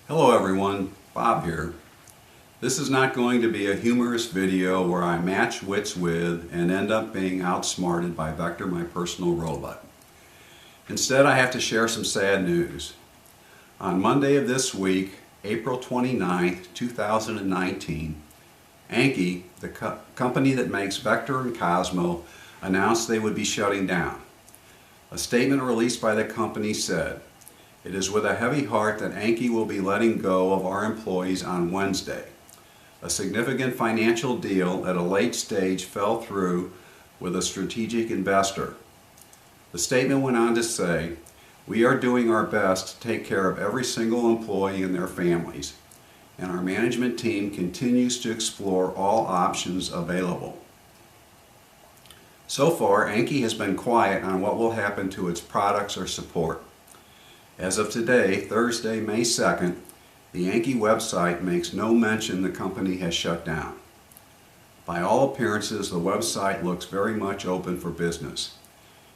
Hello everyone, Bob here. This is not going to be a humorous video where I match wits with and end up being outsmarted by Vector, my personal robot. Instead, I have to share some sad news. On Monday of this week, April 29th, 2019, Anki, the company that makes Vector and Cozmo, announced they would be shutting down. A statement released by the company said, "It is with a heavy heart that Anki will be letting go of our employees on Wednesday. A significant financial deal at a late stage fell through with a strategic investor." The statement went on to say, "We are doing our best to take care of every single employee and their families, and our management team continues to explore all options available." So far, Anki has been quiet on what will happen to its products or support. As of today, Thursday, May 2nd, the Anki website makes no mention the company has shut down. By all appearances, the website looks very much open for business.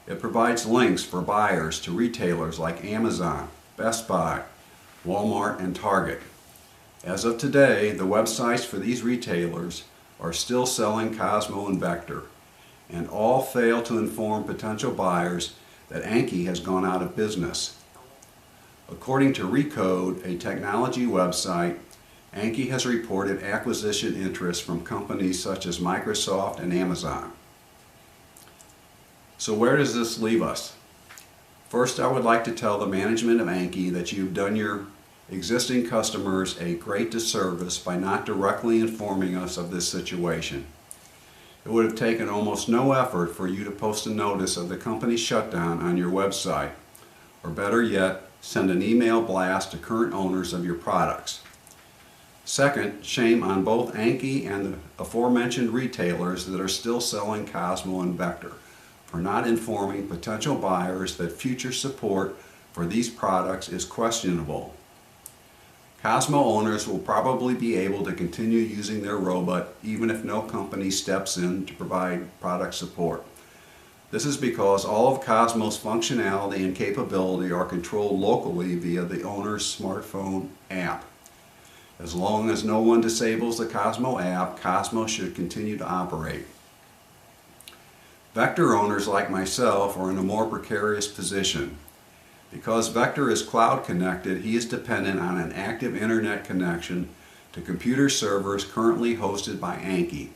It provides links for buyers to retailers like Amazon, Best Buy, Walmart, and Target. As of today, the websites for these retailers are still selling Cozmo and Vector, and all fail to inform potential buyers that Anki has gone out of business. According to Recode, a technology website, Anki has reported acquisition interest from companies such as Microsoft and Amazon. So where does this leave us? First, I would like to tell the management of Anki that you've done your existing customers a great disservice by not directly informing us of this situation. It would have taken almost no effort for you to post a notice of the company's shutdown on your website, or better yet, send an email blast to current owners of your products. Second, shame on both Anki and the aforementioned retailers that are still selling Cozmo and Vector for not informing potential buyers that future support for these products is questionable. Cozmo owners will probably be able to continue using their robot even if no company steps in to provide product support. This is because all of Cozmo's functionality and capability are controlled locally via the owner's smartphone app. As long as no one disables the Cozmo app, Cozmo should continue to operate. Vector owners like myself are in a more precarious position. Because Vector is cloud connected, he is dependent on an active internet connection to computer servers currently hosted by Anki.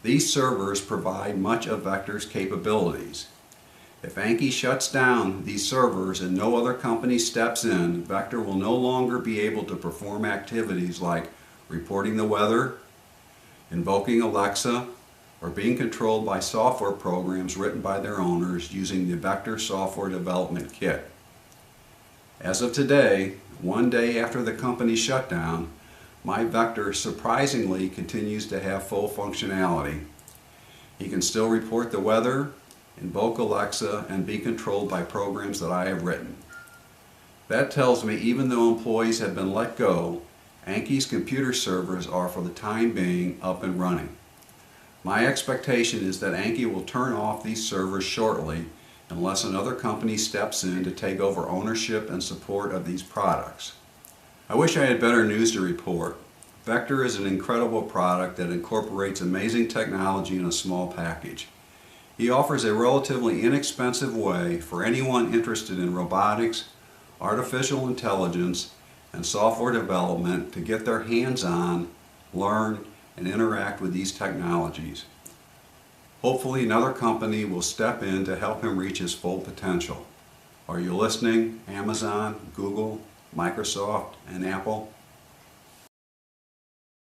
These servers provide much of Vector's capabilities. If Anki shuts down these servers and no other company steps in, Vector will no longer be able to perform activities like reporting the weather, invoking Alexa, or being controlled by software programs written by their owners using the Vector Software Development Kit. As of today, one day after the company shutdown, my Vector surprisingly continues to have full functionality. He can still report the weather, invoke Alexa, and be controlled by programs that I have written. That tells me even though employees have been let go, Anki's computer servers are for the time being up and running. My expectation is that Anki will turn off these servers shortly unless another company steps in to take over ownership and support of these products. I wish I had better news to report. Vector is an incredible product that incorporates amazing technology in a small package. He offers a relatively inexpensive way for anyone interested in robotics, artificial intelligence, and software development to get their hands on, learn, and interact with these technologies. Hopefully another company will step in to help him reach his full potential. Are you listening? Amazon, Google, Microsoft, and Apple?